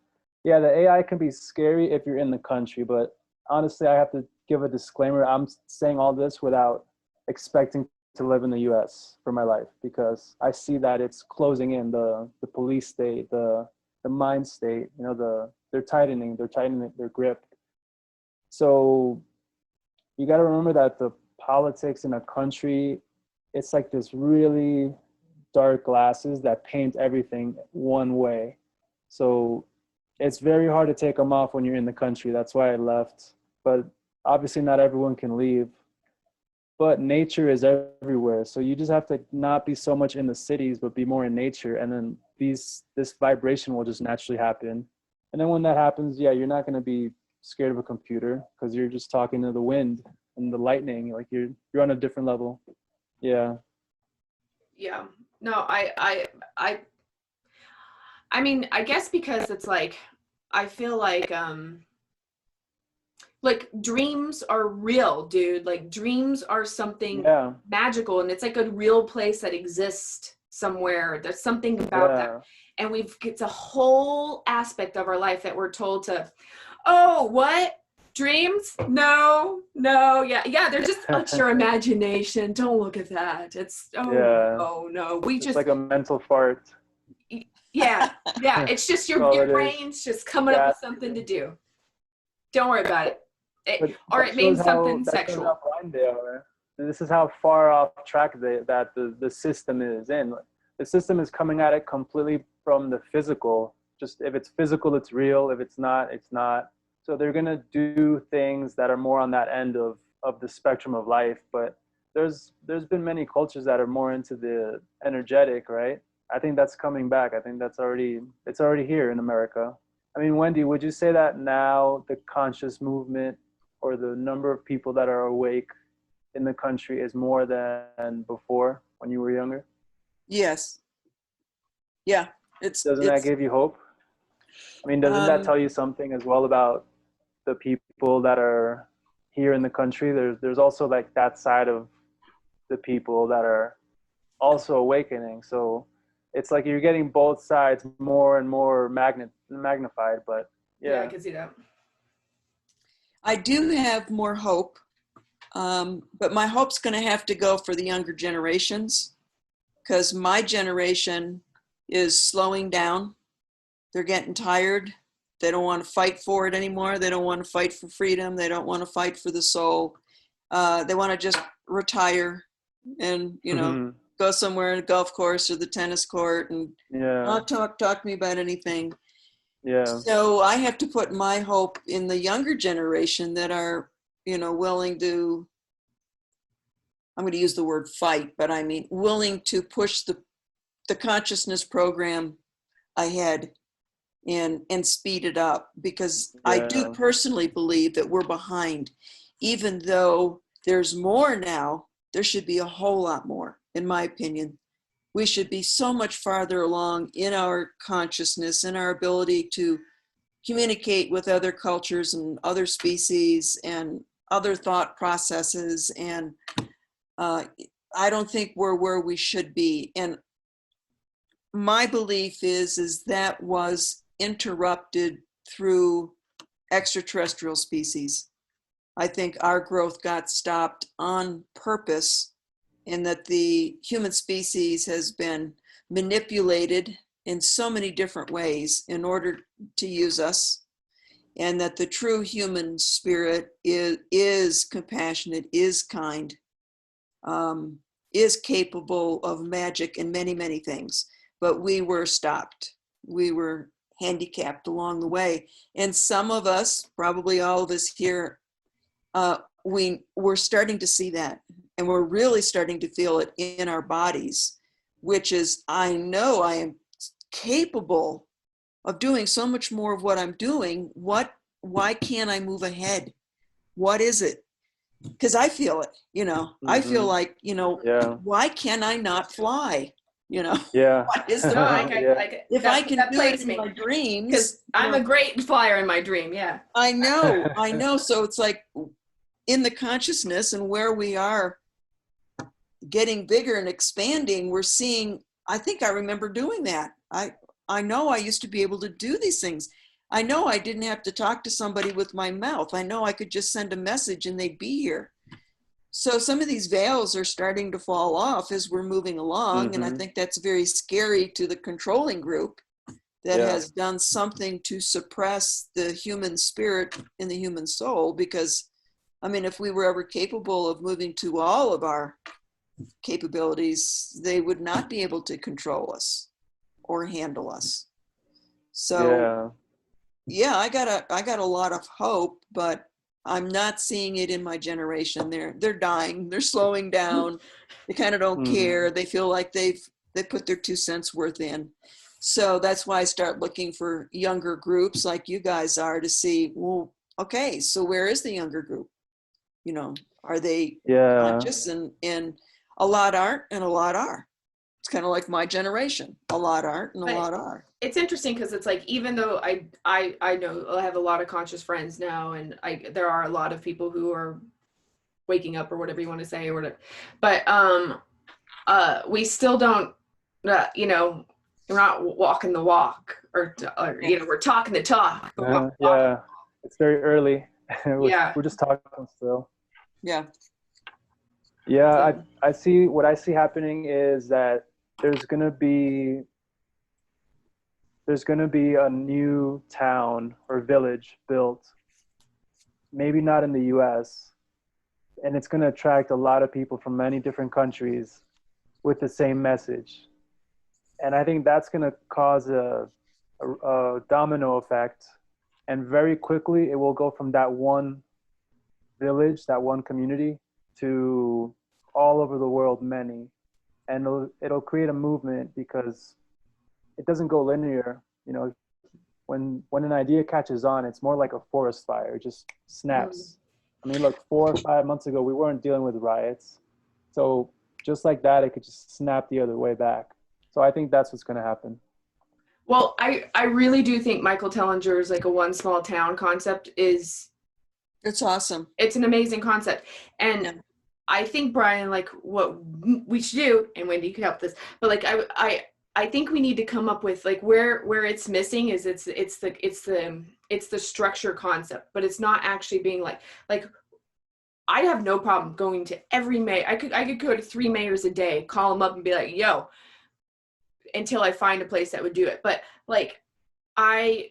yeah, the AI can be scary if you're in the country. But honestly, I have to give a disclaimer. I'm saying all this without expecting to live in the US for my life, because I see that it's closing in, the police state, the mind state, they're tightening their grip. So you got to remember that the politics in a country, it's like this really dark glasses that paint everything one way. So it's very hard to take them off when you're in the country. That's why I left. But obviously not everyone can leave. But nature is everywhere. So you just have to not be so much in the cities, but be more in nature. And then this vibration will just naturally happen. And then when that happens, yeah, you're not going to be scared of a computer because you're just talking to the wind and the lightning. Like you're on a different level. Yeah. Yeah. No, I mean, I guess because it's like, I feel like dreams are real, dude. Like dreams are something magical, and it's like a real place that exists somewhere. There's something about that. And it's a whole aspect of our life that we're told to, oh, what? Dreams? No, yeah. They're just, it's your imagination. Don't look at that. It's, no. It's like a mental fart. Yeah. It's just your brain's just coming up with something to do. Don't worry about it. Or it means something sexual. This is how far off track the system is in. The system is coming at it completely from the physical. Just if it's physical, it's real. If it's not, it's not. So they're gonna do things that are more on that end of the spectrum of life. But there's been many cultures that are more into the energetic, right? I think that's coming back. I think it's already here in America. I mean, Wendy, would you say that now the conscious movement or the number of people that are awake in the country is more than before when you were younger? Yes. Yeah. Doesn't that give you hope? I mean, doesn't that tell you something as well about the people that are here in the country? There's also like that side of the people that are also awakening. So it's like you're getting both sides more and more magnified. But yeah, I can see that. I do have more hope, but my hope's going to have to go for the younger generations, because my generation is slowing down. They're getting tired. They don't want to fight for it anymore. They don't want to fight for freedom. They don't want to fight for the soul. They want to just retire and, go somewhere, a golf course or the tennis court, and not talk to me about anything. Yeah. So I have to put my hope in the younger generation that are, willing to, I'm going to use the word fight, but I mean willing to push the consciousness program ahead and speed it up, because I do personally believe that we're behind. Even though there's more now, there should be a whole lot more, in my opinion. We should be so much farther along in our consciousness and our ability to communicate with other cultures and other species and other thought processes. And I don't think we're where we should be. And my belief is that was interrupted through extraterrestrial species. I think our growth got stopped on purpose and that the human species has been manipulated in so many different ways in order to use us, and that the true human spirit is compassionate, is kind, is capable of magic and many, many things. But we were stopped. We were handicapped along the way. And some of us, probably all of us here, we're starting to see that. And we're really starting to feel it in our bodies, which is, I know I am capable of doing so much more of what I'm doing. Why can't I move ahead? What is it? Because I feel it, I feel like, why can I not fly? Yeah. What is the No, problem? If I can do it in my dreams, because I'm a great flyer in my dream. Yeah. I know. So it's like in the consciousness and where we are getting bigger and expanding, we're seeing, I think I remember doing that. I know I used to be able to do these things. I know I didn't have to talk to somebody with my mouth. I know I could just send a message and they'd be here. So some of these veils are starting to fall off as we're moving along. And I think that's very scary to the controlling group that has done something to suppress the human spirit and the human soul. Because, I mean, if we were ever capable of moving to all of our capabilities, they would not be able to control us or handle us. So yeah, I got a lot of hope, but I'm not seeing it in my generation. They're dying, they're slowing down, they kind of don't care. They feel like they put their 2 cents worth in. So that's why I start looking for younger groups like you guys are to see, well, okay, so where is the younger group? Are they conscious? And a lot aren't and a lot are. It's kind of like my generation. A lot aren't and a lot are. It's interesting because it's like, even though I know I have a lot of conscious friends now, and there are a lot of people who are waking up, or whatever you want to say, or whatever, but we still don't, we're not walking the walk, or we're talking the talk. But it's very early. Yeah. We're just talking still. Yeah. Yeah, I see, what I see happening is that there's gonna be a new town or village built, maybe not in the US, and it's gonna attract a lot of people from many different countries with the same message. And I think that's gonna cause a domino effect, and very quickly it will go from that one village, that one community, to all over the world, many. And it'll create a movement, because it doesn't go linear. When an idea catches on, it's more like a forest fire. It just snaps. I mean, look, 4 or 5 months ago, we weren't dealing with riots. So just like that, it could just snap the other way back. So I think that's what's going to happen. Well, I really do think Michael Tellinger's like a one small town concept it's awesome. It's an amazing concept. And I think, Bryan, like what we should do, and Wendy, you could help this, but like I think we need to come up with like where it's missing is it's the structure concept, but it's not actually being like I have no problem going to every mayor. I could go to 3 mayors a day, call them up and be like, yo, until I find a place that would do it. But like, I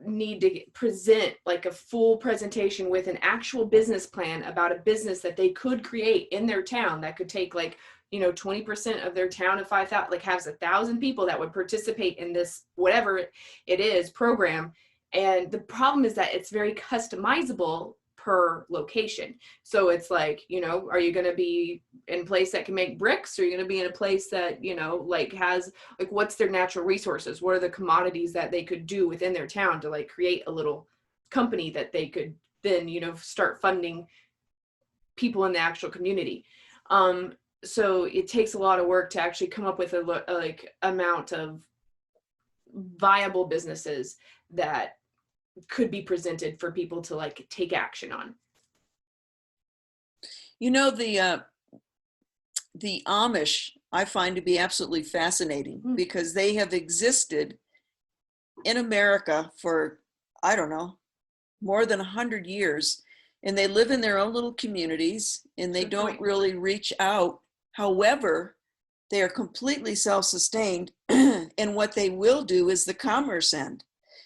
need to present like a full presentation with an actual business plan about a business that they could create in their town that could take like 20% of their town of 5,000, like has 1,000 people that would participate in this, whatever it is, program. And the problem is that it's very customizable per location. So it's like, are you going to be in a place that can make bricks? Or are you going to be in a place that, like has, like, what's their natural resources? What are the commodities that they could do within their town to like create a little company that they could then, start funding people in the actual community. So it takes a lot of work to actually come up with a like amount of viable businesses that could be presented for people to like take action on. The Amish I find to be absolutely fascinating because they have existed in America for, I don't know, more than 100 years, and they live in their own little communities, and they don't really reach out However, they are completely self-sustained, and what they will do is the commerce end.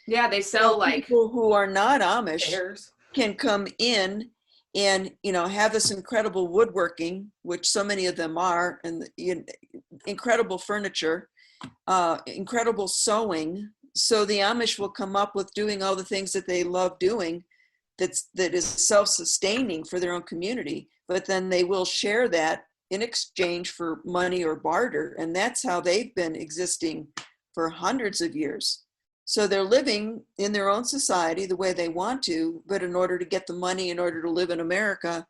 Yeah, they sell So like people who are not Amish chairs. can come in and, you know, have this incredible woodworking, which so many of them are, and incredible furniture, incredible sewing. So the Amish will come up with doing all the things that they love doing, that is self-sustaining for their own community, but then they will share that in exchange for money or barter. And that's how they've been existing for hundreds of years. So they're living in their own society the way they want to, but in order to get the money, in order to live in America,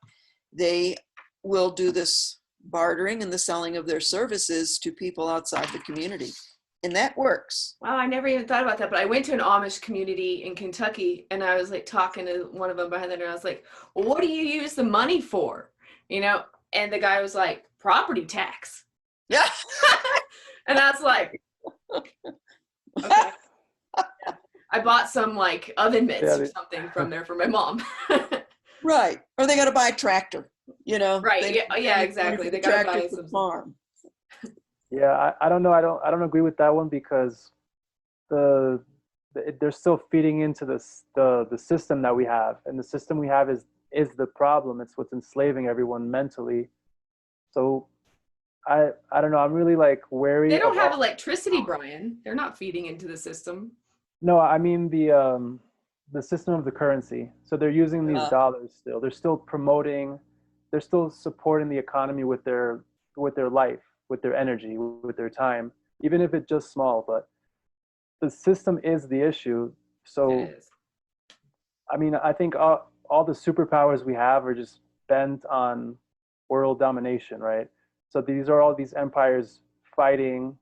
they will do this bartering and the selling of their services to people outside the community. And that works. Wow, I never even thought about that, but I went to an Amish community in Kentucky, and I was like talking to one of them behind there, and I was like, well, what do you use the money for? You know, and the guy was like, property tax. Yeah. And I was like, okay. I bought some like oven mitts or something from there for my mom. Right. Or they got to buy a tractor, you know. Right. Yeah, exactly. They got to buy some farm. Yeah, I don't know. I don't agree with that one because they're still feeding into the system that we have, and the system we have is the problem. It's what's enslaving everyone mentally. So I don't know. I'm really like wary. They don't have electricity, Bryan. They're not feeding into the system. No, I mean the system of the currency. So they're using these dollars still. They're still promoting. They're still supporting the economy with their life, with their energy, with their time, even if it's just small. But the system is the issue. So, I mean, I think all the superpowers we have are just bent on world domination, right? So these are all these empires fighting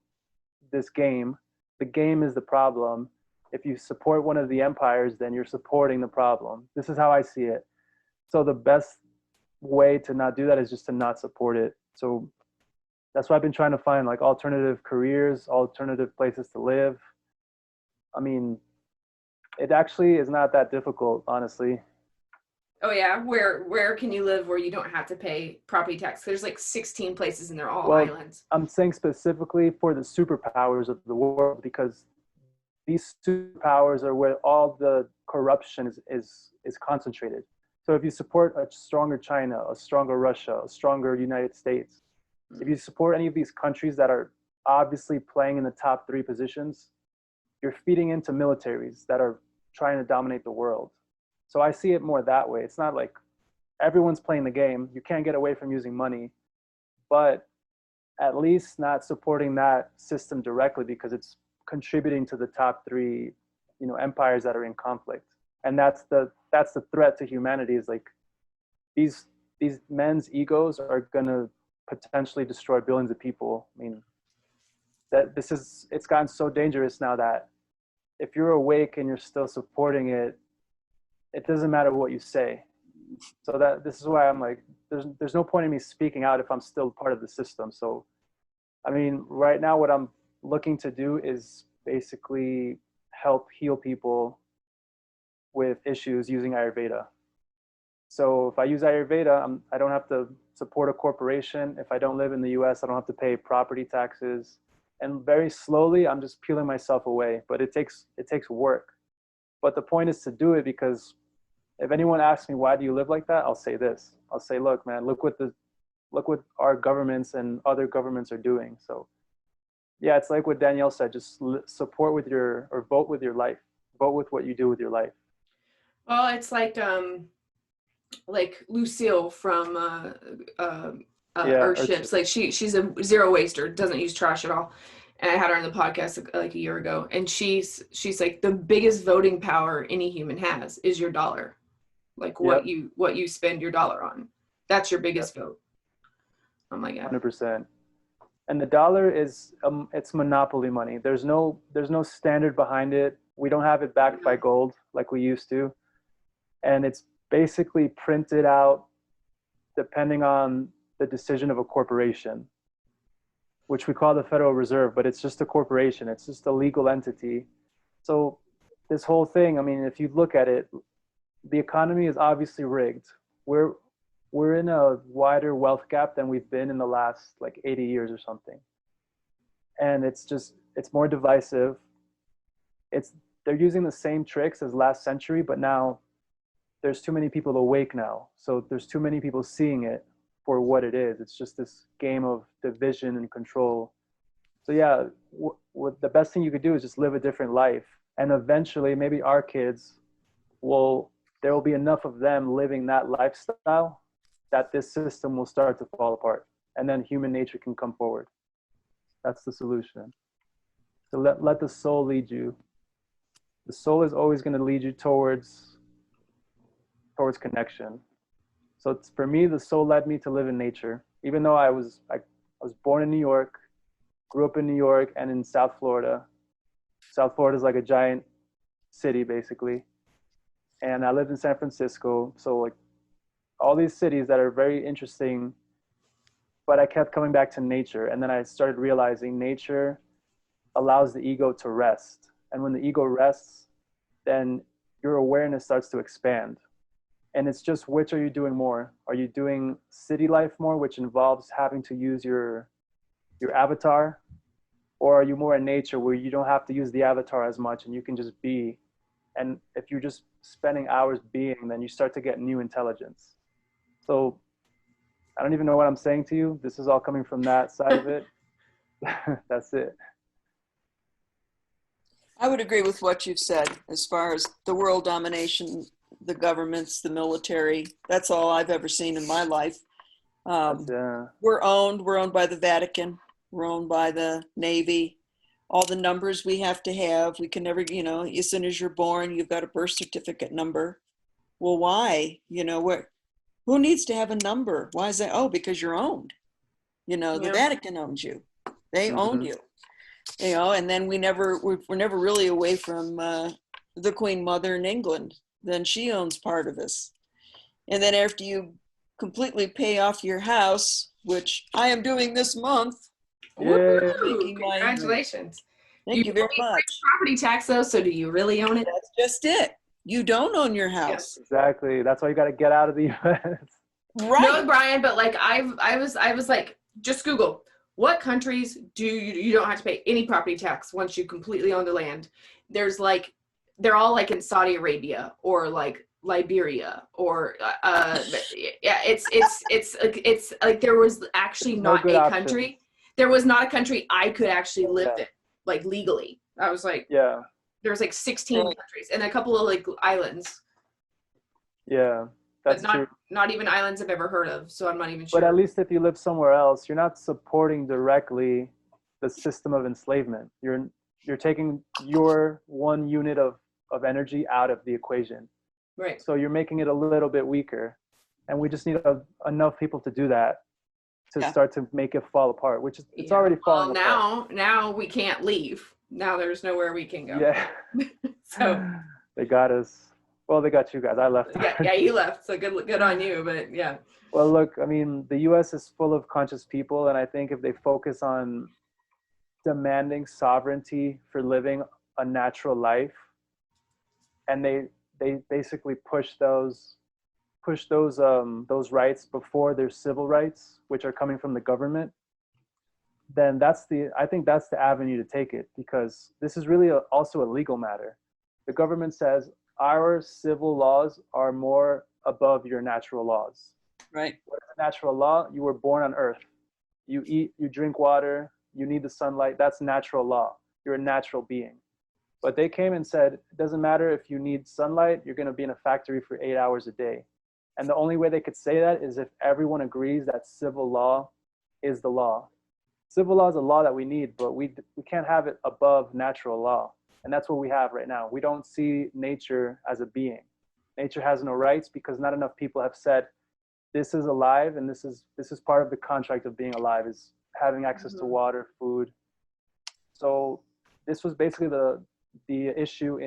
this game. The game is the problem. If you support one of the empires, then you're supporting the problem. This is how I see it. So the best way to not do that is just to not support it. So that's why I've been trying to find like alternative careers, alternative places to live. I mean, it actually is not that difficult, honestly. Oh yeah, where can you live where you don't have to pay property tax? There's like 16 places and they're all islands. I'm saying specifically for the superpowers of the world, because these superpowers are where all the corruption is concentrated. So if you support a stronger China, a stronger Russia, a stronger United States, if you support any of these countries that are obviously playing in the top 3 positions, you're feeding into militaries that are trying to dominate the world. So I see it more that way. It's not like everyone's playing the game. You can't get away from using money, but at least not supporting that system directly because it's contributing to the top 3, empires that are in conflict. And that's the threat to humanity is like these men's egos are going to potentially destroy billions of people. I mean, it's gotten so dangerous now that if you're awake and you're still supporting it, it doesn't matter what you say. So this is why I'm like, there's no point in me speaking out if I'm still part of the system. So, I mean, right now what I'm looking to do is basically help heal people with issues using Ayurveda. So if I use Ayurveda, I don't have to support a corporation. If I don't live in the US, I don't have to pay property taxes. And very slowly, I'm just peeling myself away. But it takes work. But the point is to do it because if anyone asks me, why do you live like that? I'll say this. I'll say, look, man, look what our governments and other governments are doing. So yeah, it's like what Danielle said, just support with or vote with your life. Vote with what you do with your life. Well, it's like Lucille from Earthships. Like she's a zero waster, doesn't use trash at all. And I had her on the podcast like a year ago, and she's like, the biggest voting power any human has is your dollar. Like what you spend your dollar on. That's your biggest vote. Oh my God. 100%. And the dollar is it's monopoly money. There's no standard behind it. We don't have it backed by gold like we used to. And it's basically printed out depending on the decision of a corporation, which we call the Federal Reserve, but it's just a corporation. It's just a legal entity. So this whole thing, I mean, if you look at it, the economy is obviously rigged. we're in a wider wealth gap than we've been in the last like 80 years or something. And it's more divisive. They're using the same tricks as last century, but now there's too many people awake now. So there's too many people seeing it for what it is. It's just this game of division and control. So yeah, what the best thing you could do is just live a different life. And eventually maybe our kids there will be enough of them living that lifestyle that this system will start to fall apart. And then human nature can come forward. That's the solution. So let the soul lead you. The soul is always going to lead you towards connection. So for me, the soul led me to live in nature. Even though I was born in New York, grew up in New York and in South Florida. South Florida is like a giant city, basically. And I lived in San Francisco. So like all these cities that are very interesting, but I kept coming back to nature. And then I started realizing nature allows the ego to rest. And when the ego rests, then your awareness starts to expand. And it's just, which are you doing more? Are you doing city life more, which involves having to use your avatar? Or are you more in nature where you don't have to use the avatar as much and you can just be? And if you're just spending hours being, then you start to get new intelligence. So I don't even know what I'm saying to you. This is all coming from that side of it. That's it. I would agree with what you've said as far as the world domination, the governments, the military. That's all I've ever seen in my life. We're owned by the Vatican. We're owned by the Navy. All the numbers we have to have. We can never, as soon as you're born, you've got a birth certificate number. Well, why? Who needs to have a number? Why is that? Oh, because you're owned. The Vatican owns you. They own you. And then we're never really away from the Queen Mother in England. Then she owns part of us. And then after you completely pay off your house, which I am doing this month. Congratulations. Thank you very much. Property tax though, so do you really own it? That's just it. You don't own your house. Exactly. That's why you got to get out of the US. Right. No, Bryan, but like I was like, just Google what countries do you don't have to pay any property tax once you completely own the land. There's like, they're all like in Saudi Arabia or like Liberia or it's like there was actually not a country. There was not a country I could actually live in like legally. I was like, there's like 16 countries and a couple of like islands. Yeah, that's but true. Not even islands I've ever heard of, so I'm not even sure. But at least if you live somewhere else, you're not supporting directly the system of enslavement. You're taking your one unit of energy out of the equation. Right. So you're making it a little bit weaker. And we just need enough people to do that to start to make it fall apart, which is it's already falling apart. Now we can't leave. Now there's nowhere we can go. Yeah. So they got us. Well, they got you guys. I left. Yeah, you left. So good on you. But yeah. Well, look, I mean, the U.S. is full of conscious people, and I think if they focus on demanding sovereignty for living a natural life, and they basically push those rights before their civil rights, which are coming from the government, then I think that's the avenue to take it, because this is really also a legal matter. The government says our civil laws are more above your natural laws. Right. What is a natural law? You were born on earth. You eat, you drink water, you need the sunlight. That's natural law. You're a natural being. But they came and said, it doesn't matter if you need sunlight, you're going to be in a factory for 8 hours a day. And the only way they could say that is if everyone agrees that civil law is the law. Civil law is a law that we need, but we can't have it above natural law. And that's what we have right now. We don't see nature as a being. Nature has no rights because not enough people have said, this is alive, and this is part of the contract of being alive, is having access to water, food. So this was basically the issue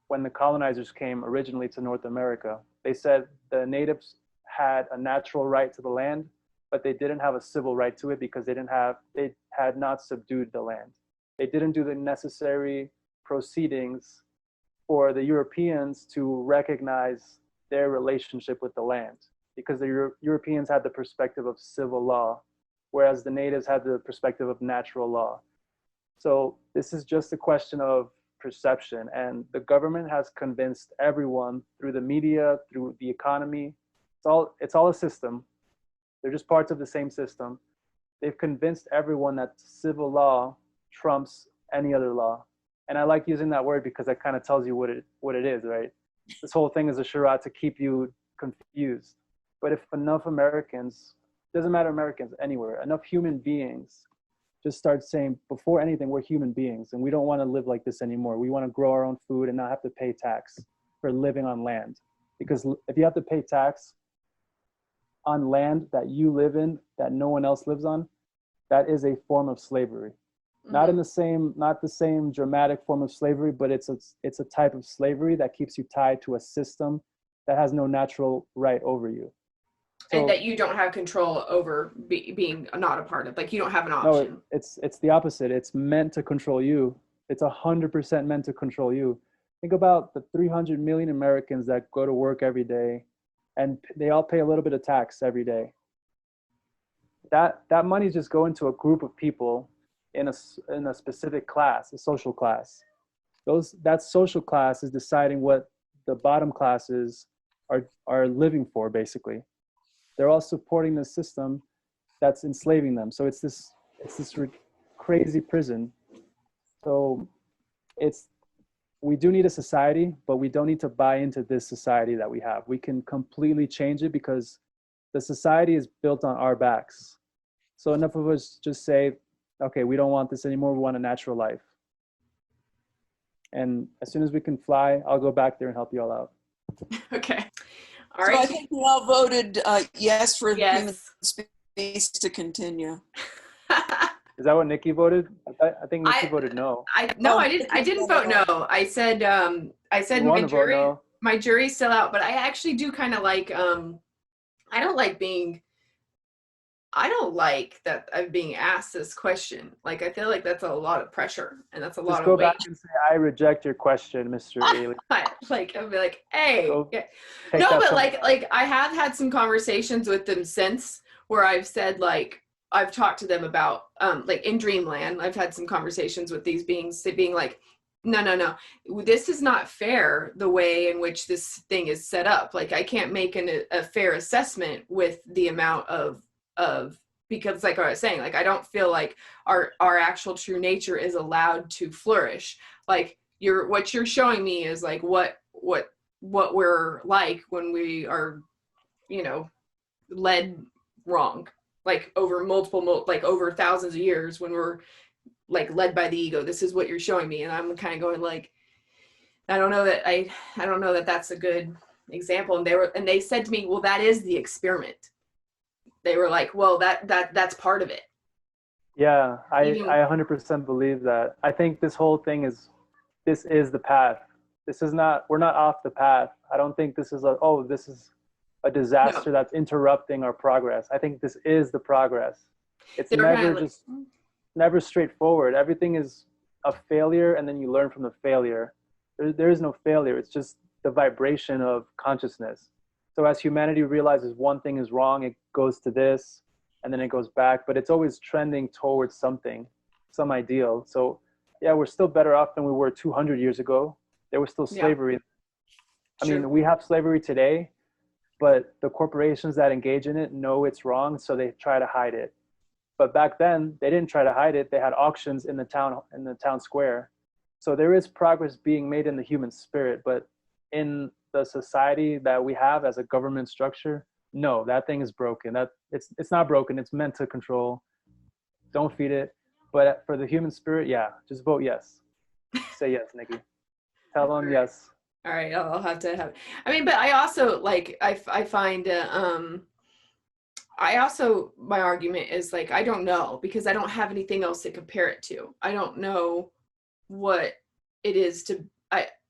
when the colonizers came originally to North America. They said the natives had a natural right to the land, but they didn't have a civil right to it because they had not subdued the land. They didn't do the necessary proceedings for the Europeans to recognize their relationship with the land. because the Europeans had the perspective of civil law, whereas the natives had the perspective of natural law. So this is just a question of perception, and the government has convinced everyone through the media, through the economy. It's all a system. They're just parts of the same system. They've convinced everyone that civil law trumps any other law. And I like using that word because that kind of tells you what it is, right? This whole thing is a charade to keep you confused. But if enough Americans, doesn't matter Americans, anywhere, enough human beings just start saying, before anything, we're human beings and we don't want to live like this anymore. We want to grow our own food and not have to pay tax for living on land. Because if you have to pay tax on land that you live in, that no one else lives on, that is a form of slavery. Mm-hmm. Not the same dramatic form of slavery, but it's a type of slavery that keeps you tied to a system that has no natural right over you. So, and that you don't have control over being not a part of, like you don't have an option. No, it's the opposite. It's meant to control you. It's 100% meant to control you. Think about the 300 million Americans that go to work every day and they all pay a little bit of tax every day. That money is just going to a group of people in a specific class, a social class. That social class is deciding what the bottom classes are living for, basically. They're all supporting the system that's enslaving them. So it's this crazy prison. So we do need a society, but we don't need to buy into this society that we have. We can completely change it because the society is built on our backs. So enough of us just say, okay, we don't want this anymore. We want a natural life. And as soon as we can fly, I'll go back there and help you all out. Okay. All right. So I think we all voted yes for yes. human space to continue. Is that what Nikki voted? I think Nikki voted no. I didn't vote no. I said my jury's still out, but I actually do kind of like I don't like that I'm being asked this question. Like, I feel like that's a lot of pressure and that's a lot of weight. Just go back and say, I reject your question, Mr. Ailey. Like, I'll be like, hey. Yeah. No, but like I have had some conversations with them since where I've said, like, I've talked to them about, like in Dreamland, I've had some conversations with these beings being like, no, this is not fair the way in which this thing is set up. Like, I can't make a fair assessment with the amount of because like I was saying, like I don't feel like our actual true nature is allowed to flourish. Like what you're showing me is like what we're like when we are, led wrong, like over over thousands of years when we're like led by the ego. This is what you're showing me, and I'm kind of going like, I don't know that that's a good example. And they said to me, well, that is the experiment. They were like, well, that's part of it. Yeah, I 100% believe that. I think this whole thing this is the path. We're not off the path. I don't think this is a disaster that's interrupting our progress. I think this is the progress. It's never straightforward. Everything is a failure and then you learn from the failure. There is no failure. It's just the vibration of consciousness. So as humanity realizes one thing is wrong, it goes to this, and then it goes back, but it's always trending towards something, some ideal. So yeah, we're still better off than we were 200 years ago. There was still slavery. Yeah. I mean, we have slavery today, but the corporations that engage in it know it's wrong, so they try to hide it. But back then, they didn't try to hide it. They had auctions in the town square. So there is progress being made in the human spirit, but in the society that we have as a government structure, no, that thing is broken. It's not broken. It's meant to control. Don't feed it. But for the human spirit, yeah, just vote yes. Say yes, Nikki. Tell them yes. All right, I'll have to have. I mean, but I also like I find my argument is like I don't know because I don't have anything else to compare it to. I don't know what it is to.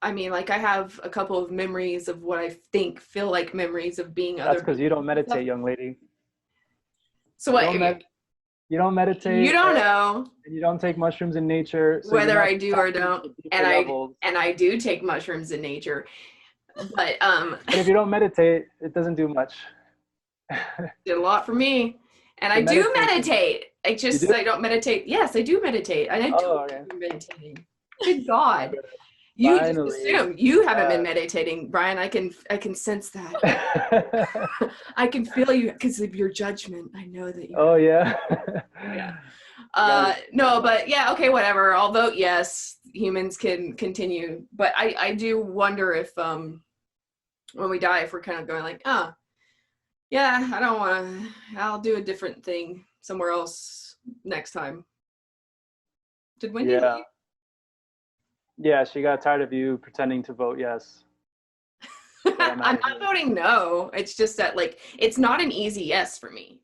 I mean, like I have a couple of memories of what I feel like memories of being other. That's because you don't meditate, young lady. So what? You don't meditate. You don't know. And you don't take mushrooms in nature. So whether I do or don't, and I do take mushrooms in nature, but But if you don't meditate, it doesn't do much. Did a lot for me. And The I do meditation. meditate. do? I don't meditate. Yes, I do meditate. And I Oh, told okay. you meditating. Good God. You just Finally. assume you haven't been Yeah. meditating, Bryan. I can sense that. I can feel you because of your judgment. I know that you. Oh yeah. Yeah. No, but yeah, okay, whatever. I'll vote yes. Humans can continue, but I do wonder if when we die, if we're kind of going like, oh, yeah, I don't want to. I'll do a different thing somewhere else next time. Did Wendy Yeah. leave? Yeah, she got tired of you pretending to vote yes. I'm not voting no. It's just that like it's not an easy yes for me.